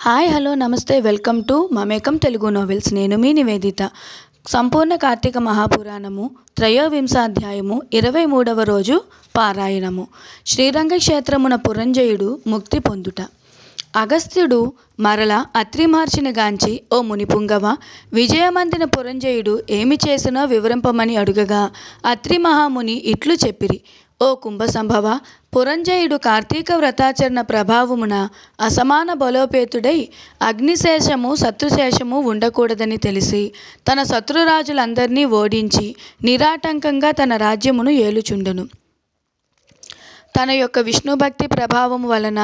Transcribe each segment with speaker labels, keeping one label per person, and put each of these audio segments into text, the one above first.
Speaker 1: Hi hello నమస్తే welcome to మమేకం Telugu novels. నేను మీ నివేదిత. సంపూర్ణ కార్తీక మహాపురాణము త్రయోవింశాధ్యాయము 23వ రోజు పారాయణము. శ్రీరంగ క్షేత్రమున పురంజయుడు ముక్తి పొందుట. అగస్త్యుడు మరల అత్రి మహర్షిని గాంచి, ఓ మునిపుంగవ, విజయమందిన పురంజయుడు ఏమి చేసినో వివరింపమని అడుగగా అత్రి మహాముని ఇట్లు చెప్పిరి. ఓ కుంభసంభవ, పురంజయుడు కార్తీక వ్రతాచరణ ప్రభావమున అసమాన బలోపేతుడై అగ్నిశేషము శత్రుశేషము ఉండకూడదని తెలిసి తన శత్రురాజులందరినీ ఓడించి నిరాటంకంగా తన రాజ్యమును ఏలుచుండెను. తన యొక్క విష్ణుభక్తి ప్రభావము వలన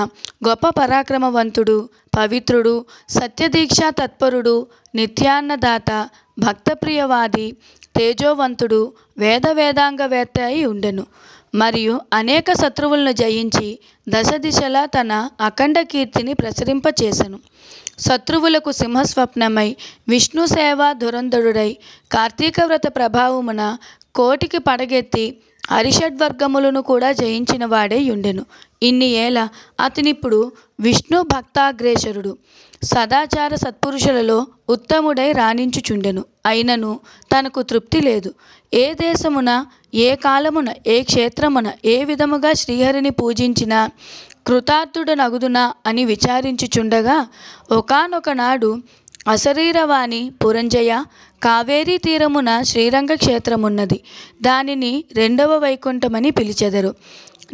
Speaker 1: గొప్ప పరాక్రమవంతుడు, పవిత్రుడు, సత్యదీక్షా తత్పరుడు, నిత్యాన్నదాత, భక్తప్రియవాది, తేజోవంతుడు, వేదాంగవేత్త అయి ఉండెను. మరియు అనేక శత్రువులను జయించి దశ దిశలా తన అఖండ కీర్తిని ప్రసరింపచేసెను. శత్రువులకు సింహస్వప్నమై విష్ణు సేవా ధురంధరుడై కార్తీక వ్రత ప్రభావమున కోటికి పడగెత్తి హరిషడ్వర్గములను కూడా జయించిన వాడే ఉండెను. ఇన్ని ఏళ అతనిప్పుడు విష్ణు భక్తాగ్రేసరుడు, సదాచార సత్పురుషులలో ఉత్తముడై రాణించుచుండెను. అయినను తనకు తృప్తి లేదు. ఏ దేశమున, ఏ కాలమున, ఏ క్షేత్రమున ఏ విధముగా శ్రీహరిని పూజించినా కృతార్థుడనగుదునా అని విచారించుచుండగా ఒకానొకనాడు అశరీరవాణి, పురంజయ, కావేరీ తీరమున శ్రీరంగ క్షేత్రమున్నది. దానిని రెండవ వైకుంఠమని పిలిచెదరు.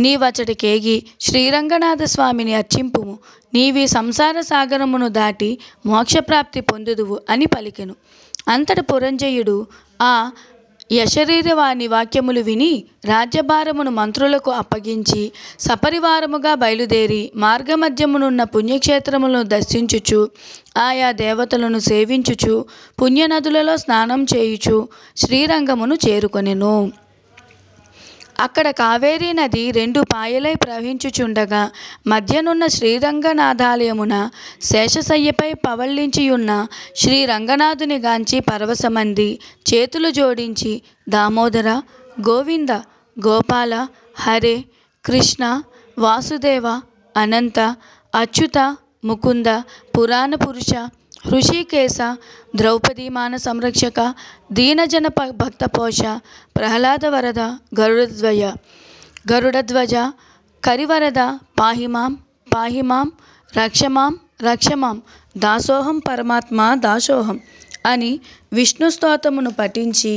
Speaker 1: నీవచటికేగి శ్రీరంగనాథ స్వామిని అర్చింపుము. నీవి సంసార సాగరమును దాటి మోక్షప్రాప్తి పొందుదువు అని పలికెను. అంతట పురంజయుడు ఆ యశరీరవాణి వాక్యములు విని రాజ్యభారమును మంత్రులకు అప్పగించి సపరివారముగా బయలుదేరి మార్గమధ్యమునున్న పుణ్యక్షేత్రములను దర్శించుచు ఆయా దేవతలను సేవించుచు పుణ్యనదులలో స్నానం చేయుచు శ్రీరంగమును చేరుకొనెను. అక్కడ కావేరీ నది రెండు పాయలై ప్రవహించుచుండగా మధ్యనున్న శ్రీరంగనాథాలయమున శేషశయ్యపై పవళించియున్న శ్రీరంగనాథుని గాంచి పరవశమంది చేతులు జోడించి దామోదర, గోవింద, గోపాల, హరే, కృష్ణ, వాసుదేవ, అనంత, అచ్యుత, ముకుంద, పురాణ పురుష, హృషికేశ, ద్రౌపదీమాన సంరక్షక, దీనజన భక్తపోష, ప్రహ్లాద వరద, గరుడధ్వజ, కరివరద, పాహిమాం, రక్షమాం, దాసోహం పరమాత్మ దాసోహం అని విష్ణు స్తోత్రమును పఠించి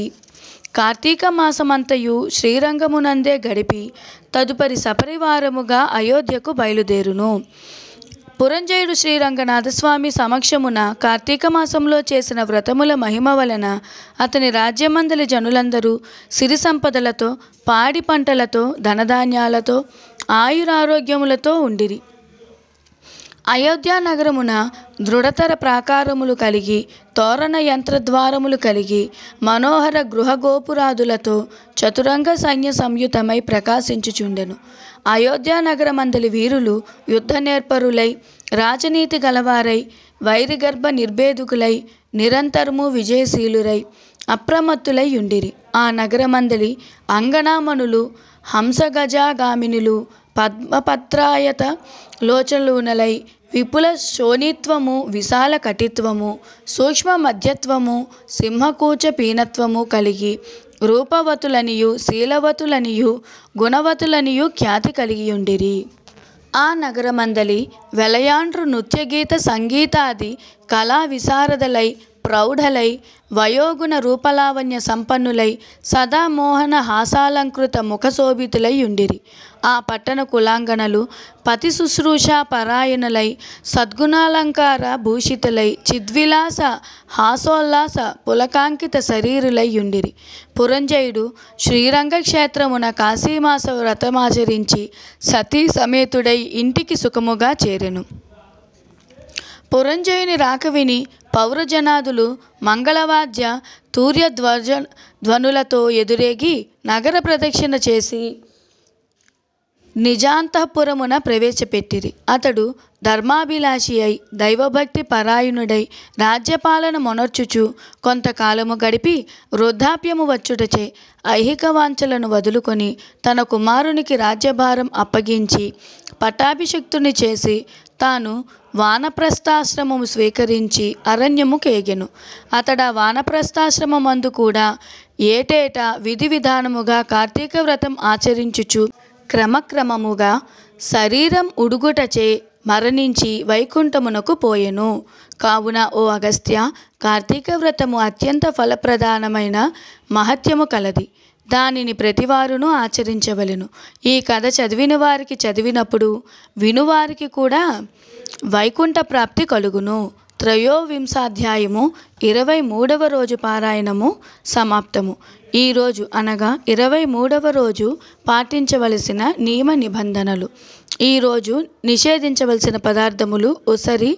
Speaker 1: కార్తీక మాసమంతయు శ్రీరంగమునందే గడిపి తదుపరి సపరివారముగా అయోధ్యకు బయలుదేరును. పురంజయుడు శ్రీరంగనాథస్వామి సమక్షమున కార్తీక మాసంలో చేసిన వ్రతముల మహిమ వలన అతని రాజ్యమందలి జనులందరూ సిరి సంపదలతో, పాడి పంటలతో, ధనధాన్యాలతో, ఆయురారోగ్యములతో ఉండిరి. అయోధ్య నగరమున దృఢతర ప్రాకారములు కలిగి, తోరణ యంత్రద్వారములు కలిగి, మనోహర గృహగోపురాదులతో చతురంగ సైన్య సంయుతమై ప్రకాశించుచుండెను. అయోధ్య నగరమందలి వీరులు యుద్ధ నేర్పరులై, రాజనీతి గలవారై, వైరిగర్భ నిర్భేదుకులై, నిరంతరము విజయశీలురై, అప్రమత్తులై ఉండిరి. ఆ నగరమందలి అంగనామణులు హంసగజాగామినులు పద్మపత్రాయత లోచలూనలై, విపుల శోణిత్వము, విశాల కటిత్వము, సూక్ష్మ మధ్యత్వము, సింహకూచ పీనత్వము కలిగి రూపవతులనియు, శీలవతులనియు, గుణవతులనియు ఖ్యాతి కలిగియుండిరి. ఆ నగరమందలి వెలయాండ్రు నృత్యగీత సంగీతాది కళా విశారదలై, ప్రౌఢలై, వయోగుణ రూపలావణ్య సంపన్నులై, సదా మోహన హాసాలంకృత ముఖశోభితులై ఉండిరి. ఆ పట్టణ కులాంగణలు పతి శుశ్రూష పరాయణులై, సద్గుణాలంకార భూషితులై, చిద్విలాస హాసోల్లాస పులకాంకిత శరీరులై ఉండిరి. పురంజయుడు శ్రీరంగ క్షేత్రమున కాశీమాస వ్రతమాచరించి సతీ సమేతుడై ఇంటికి సుఖముగా చేరెను. పురంజయుని రాక విని పౌరజనాదులు మంగళవాద్య తూర్య ధ్వనులతో ఎదురేగి నగర ప్రదక్షిణ చేసి నిజాంతఃపురమున ప్రవేశపెట్టిరి. అతడు ధర్మాభిలాషి అయి, దైవభక్తి పరాయణుడై రాజ్యపాలన మొనర్చుచు కొంతకాలము గడిపి వృద్ధాప్యము వచ్చుటచే ఐహిక వాంఛలను వదులుకొని తన కుమారునికి రాజ్యభారం అప్పగించి పట్టాభిషిక్తుని చేసి తాను వానప్రస్థాశ్రమము స్వీకరించి అరణ్యము కేగెను. అతడు ఆ వానప్రస్థాశ్రమమందు కూడా ఏటేటా విధి విధానముగా కార్తీక వ్రతం ఆచరించుచు క్రమక్రమముగా శరీరం ఉడుగుటచే మరణించి వైకుంఠమునకు పోయెను. కావున ఓ అగస్త్య, కార్తీక వ్రతము అత్యంత ఫలప్రదానమైన మహత్యము కలది. దానిని ప్రతివారును ఆచరించవలెను. ఈ కథ చదివిన వారికి చదివినప్పుడు వినువారికి కూడా వైకుంఠ ప్రాప్తి కలుగును. త్రయోవింశాధ్యాయము 23వ రోజు పారాయణము సమాప్తము. ఈరోజు అనగా 23వ రోజు పాటించవలసిన నియమ నిబంధనలు. ఈరోజు నిషేధించవలసిన పదార్థములు ఉసరి,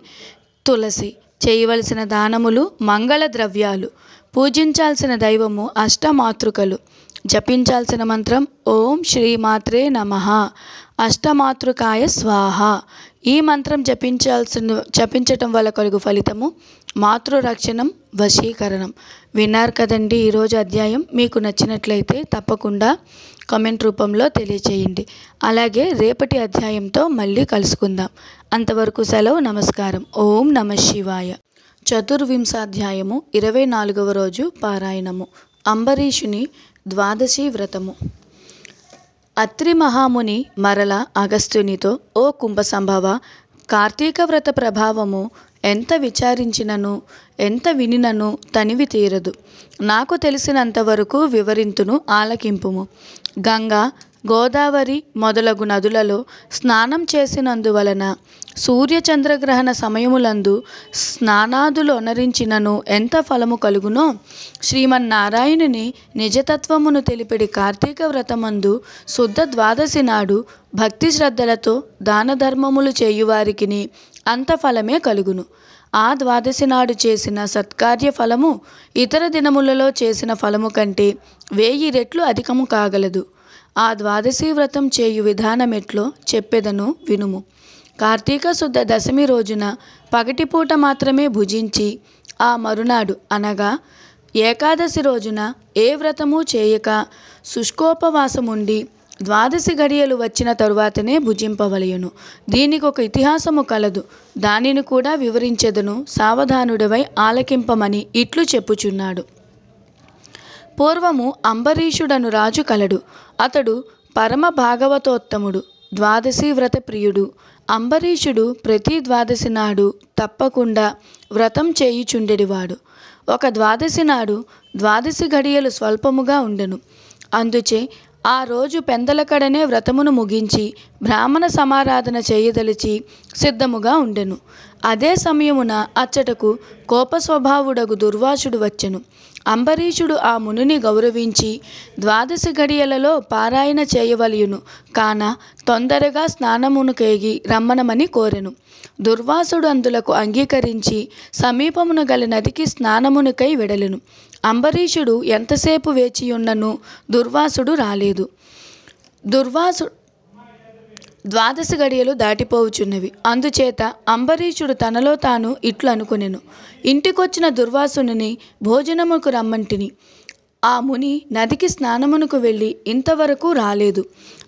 Speaker 1: తులసి. చేయవలసిన దానములు మంగళ ద్రవ్యాలు. పూజించాల్సిన దైవము అష్టమాతృకలు. జపించాల్సిన మంత్రం ఓం శ్రీమాత్రే నమః, అష్టమాతృకాయ స్వాహ. ఈ మంత్రం జపించటం వల్ల కలుగు ఫలితము మాతృరక్షణం, వశీకరణం. విన్నారు కదండి ఈరోజు అధ్యాయం. మీకు నచ్చినట్లయితే తప్పకుండా కామెంట్ రూపంలో తెలియచేయండి. అలాగే రేపటి అధ్యాయంతో మళ్ళీ కలుసుకుందాం. అంతవరకు సెలవు. నమస్కారం. ఓం నమః శివాయ. చతుర్వింశాధ్యాయము 24వ రోజు పారాయణము. అంబరీషుని ద్వాదశి వ్రతము. అత్రి మహాముని మరల అగస్త్యునితో, ఓ కుంభసంభవ, కార్తీక వ్రత ప్రభావము ఎంత విచారించినను ఎంత వినినను తనివి తీరదు. నాకు తెలిసినంతవరకు వివరింతును, ఆలకింపుము. గంగా, గోదావరి మొదలగు నదులలో స్నానం చేసినందువలన సూర్యచంద్రగ్రహణ సమయములందు స్నానాదులు అనరించినను ఎంత ఫలము కలుగునో, శ్రీమన్నారాయణుని నిజతత్వమును తెలిపిడి కార్తీక వ్రతమందు శుద్ధ ద్వాదశి నాడు భక్తి శ్రద్ధలతో దాన ధర్మములు చేయువారికిని అంత ఫలమే కలుగును. ఆ ద్వాదశి నాడు చేసిన సత్కార్య ఫలము ఇతర దినములలో చేసిన ఫలము కంటే 1000 రెట్లు అధికము కాగలదు. ఆ ద్వాదశి వ్రతం చేయు విధానమెట్లో చెప్పెదను వినుము. కార్తీక శుద్ధ దశమి రోజున పగటిపూట మాత్రమే భుజించి ఆ మరునాడు అనగా ఏకాదశి రోజున ఏ వ్రతము చేయక శుష్కోపవాసముండి ద్వాదశి గడియలు వచ్చిన తరువాతనే భుజింపవలయును. దీనికి ఒక ఇతిహాసము కలదు. దానిని కూడా వివరించెదను, సావధానుడవై ఆలకింపమని ఇట్లు చెప్పుచున్నాడు. పూర్వము అంబరీషుడను రాజు కలడు. అతడు పరమ భాగవతోత్తముడు, ద్వాదశి వ్రత ప్రియుడు. అంబరీషుడు ప్రతి ద్వాదశి నాడు తప్పకుండా వ్రతం చేయుచుండెడివాడు. ఒక ద్వాదశి నాడు ద్వాదశి గడియలు స్వల్పముగా ఉండెను. అందుచే ఆ రోజు పెందలకడనే వ్రతమును ముగించి బ్రాహ్మణ సమారాధన చేయదలిచి సిద్ధముగా ఉండెను. అదే సమయమున అచ్చటకు కోపస్వభావుడగు దుర్వాసుడు వచ్చెను. అంబరీషుడు ఆ మునిని గౌరవించి ద్వాదశి గడియలలో పారాయణ చేయవలయును కాన తొందరగా స్నానమునకేగి రమ్మనమని కోరెను. దుర్వాసుడు అందులకు అంగీకరించి సమీపమున గల నదికి స్నానమునకై వెడలెను. అంబరీషుడు ఎంతసేపు వేచియున్నను దుర్వాసుడు రాలేదు. ద్వాదశి గడియలు దాటిపోవుచున్నవి. అందుచేత అంబరీషుడు తనలో తాను ఇట్లు అనుకొనెను, ఇంటికొచ్చిన దుర్వాసుని భోజనముకు రమ్మంటిని. ఆ ముని నదికి స్నానమునకు వెళ్ళి ఇంతవరకు రాలేదు.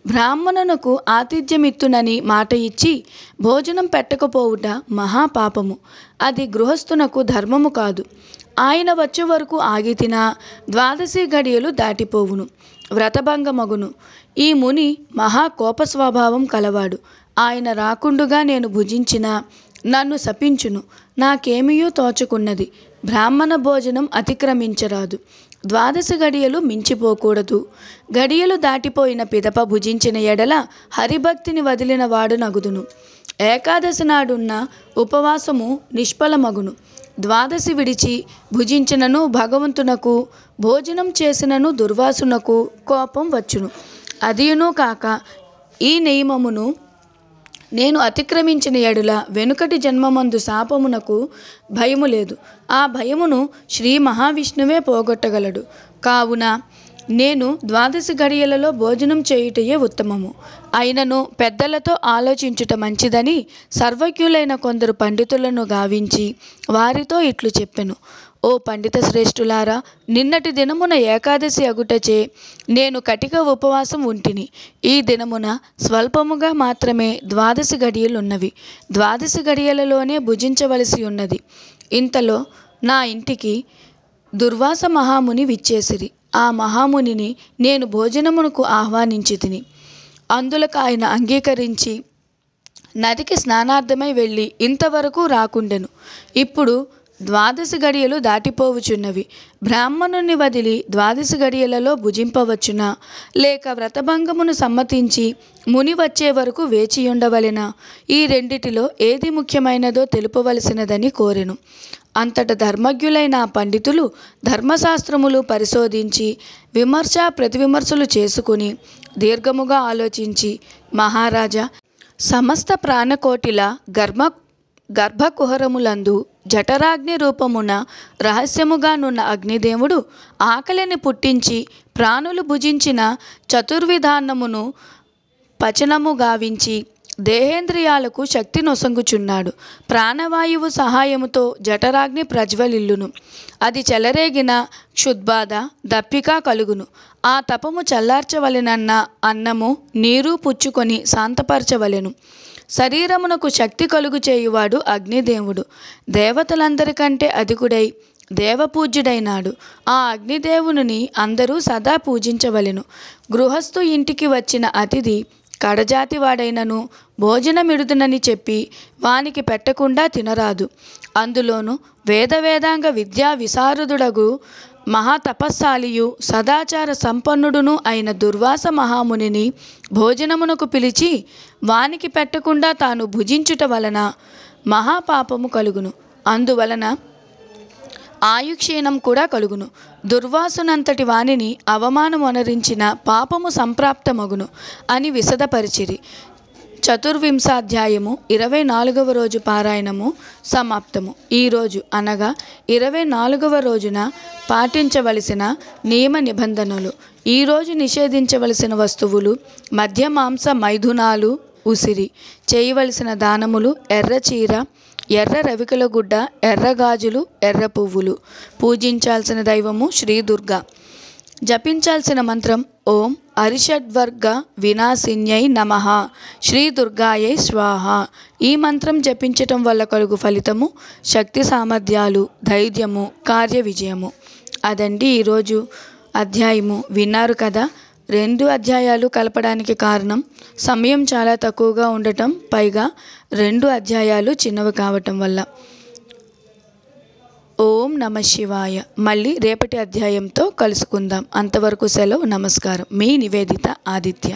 Speaker 1: బ్రాహ్మణునకు ఆతిథ్యమిత్తునని మాట ఇచ్చి భోజనం పెట్టకపోవుట మహాపాపము. అది గృహస్థునకు ధర్మము కాదు. ఆయన వచ్చే వరకు ఆగి తినా ద్వాదశి గడియలు దాటిపోవును, వ్రతభంగమగును. ఈ ముని మహా కోప స్వభావం కలవాడు. ఆయన రాకుండుగా నేను భుజించినా నన్ను శపించును. నాకేమీయూ తోచుకున్నది. బ్రాహ్మణ భోజనం అతిక్రమించరాదు. ద్వాదశి గడియలు మించిపోకూడదు. గడియలు దాటిపోయిన పిదప భుజించిన ఎడల హరిభక్తిని వదిలిన వాడు నగుదును. ఏకాదశి నాడున్న ఉపవాసము నిష్ఫలమగును. ద్వాదశి విడిచి భుజించినను భగవంతునకు, భోజనం చేసినను దుర్వాసునకు కోపం వచ్చును. అదియును కాక ఈ నియమమును నేను అతిక్రమించిన ఎడుల వెనుకటి జన్మమందు శాపమునకు భయము లేదు. ఆ భయమును శ్రీ మహావిష్ణువే పోగొట్టగలడు. కావున నేను ద్వాదశి గడియలలో భోజనం చేయుటయే ఉత్తమము. అయినను పెద్దలతో ఆలోచించుట మంచిదని సర్వజ్ఞులైన కొందరు పండితులను గావించి వారితో ఇట్లు చెప్పెను. ఓ పండిత శ్రేష్ఠులారా, నిన్నటి దినమున ఏకాదశి అగుటచే నేను కటిక ఉపవాసం ఉంటిని. ఈ దినమున స్వల్పముగా మాత్రమే ద్వాదశి గడియలున్నవి. ద్వాదశి గడియలలోనే భుజించవలసి ఉన్నది. ఇంతలో నా ఇంటికి దుర్వాస మహాముని విచ్చేసిరి. ఆ మహామునిని నేను భోజనమునకు ఆహ్వానించి తిని, అందులకు ఆయన అంగీకరించి నదికి స్నానార్థమై వెళ్ళి ఇంతవరకు రాకుండెను. ఇప్పుడు ద్వాదశి గడియలు దాటిపోవుచున్నవి. బ్రాహ్మణుని వదిలి ద్వాదశి గడియలలో భుజింపవచ్చునా, లేక వ్రతభంగమును సమ్మతించి ముని వచ్చే వరకు వేచియుండవలెనా? ఈ రెండిటిలో ఏది ముఖ్యమైనదో తెలుపవలసినదని కోరెను. అంతట ధర్మజ్ఞులైన పండితులు ధర్మశాస్త్రములు పరిశోధించి విమర్శ ప్రతివిమర్శలు చేసుకుని దీర్ఘముగా ఆలోచించి, మహారాజా, సమస్త ప్రాణకోటిల గర్భకుహరములందు జఠరాగ్ని రూపమున రహస్యముగానున్న అగ్నిదేవుడు ఆకలిని పుట్టించి ప్రాణులు భుజించిన చతుర్విధానమును పచనము గావించి దేహేంద్రియాలకు శక్తి నొసంగుచున్నాడు. ప్రాణవాయువు సహాయముతో జఠరాగ్ని ప్రజ్వలిల్లును. అది చెలరేగిన క్షుద్బాధ దప్పిక కలుగును. ఆ తపము చల్లార్చవలెనన్న అన్నము నీరు పుచ్చుకొని శాంతపరచవలెను. శరీరమునకు శక్తి కలుగు చేయువాడు అగ్నిదేవుడు. దేవతలందరికంటే అధికుడై దేవపూజ్యుడైనాడు. ఆ అగ్నిదేవుని అందరూ సదా పూజించవలెను. గృహస్థు ఇంటికి వచ్చిన అతిథి కడజాతి వాడైనను భోజనమిడుదునని చెప్పి వానికి పెట్టకుండా తినరాదు. అందులోనూ వేదాంగ విద్యా విశారదుడగు మహాతపస్సాలియు సదాచార సంపన్నుడును అయిన దుర్వాస మహామునిని భోజనమునకు పిలిచి వానికి పెట్టకుండా తాను భుజించుట వలన మహాపాపము కలుగును. అందువలన ఆయుక్షీణం కూడా కలుగును. దుర్వాసునంతటి వానిని అవమానమొనరించిన పాపము సంప్రాప్తమగును అని విశదపరిచిరి. 24వ 24వ రోజు పారాయణము సమాప్తము. ఈరోజు అనగా 24వ రోజున పాటించవలసిన నియమ నిబంధనలు. ఈరోజు నిషేధించవలసిన వస్తువులు: మద్య మాంస మైథునాలు, ఉసిరి. చేయవలసిన దానములు: ఎర్ర చీర, ఎర్ర రవికల గుడ్డ, ఎర్ర గాజులు, ఎర్ర పువ్వులు. పూజించాల్సిన దైవము శ్రీ దుర్గా. జపించాల్సిన మంత్రం: ఓం అరిషడ్వర్గ వినాశిన్యై నమః, శ్రీ దుర్గాయై స్వాహ. ఈ మంత్రం జపించటం వల్ల కలుగు ఫలితము: శక్తి సామర్థ్యాలు, ధైర్యము, కార్య విజయము. అదండి ఈరోజు అధ్యాయము. విన్నారు కదా. 2 అధ్యాయాలు కలపడానికి కారణం సమయం చాలా తక్కువగా ఉండటం, పైగా 2 అధ్యాయాలు చిన్నవి కావటం వల్ల. ఓం నమ శివాయ. మళ్ళీ రేపటి అధ్యాయంతో కలుసుకుందాం. అంతవరకు సెలవు. నమస్కారం. మీ నివేదిత ఆదిత్య.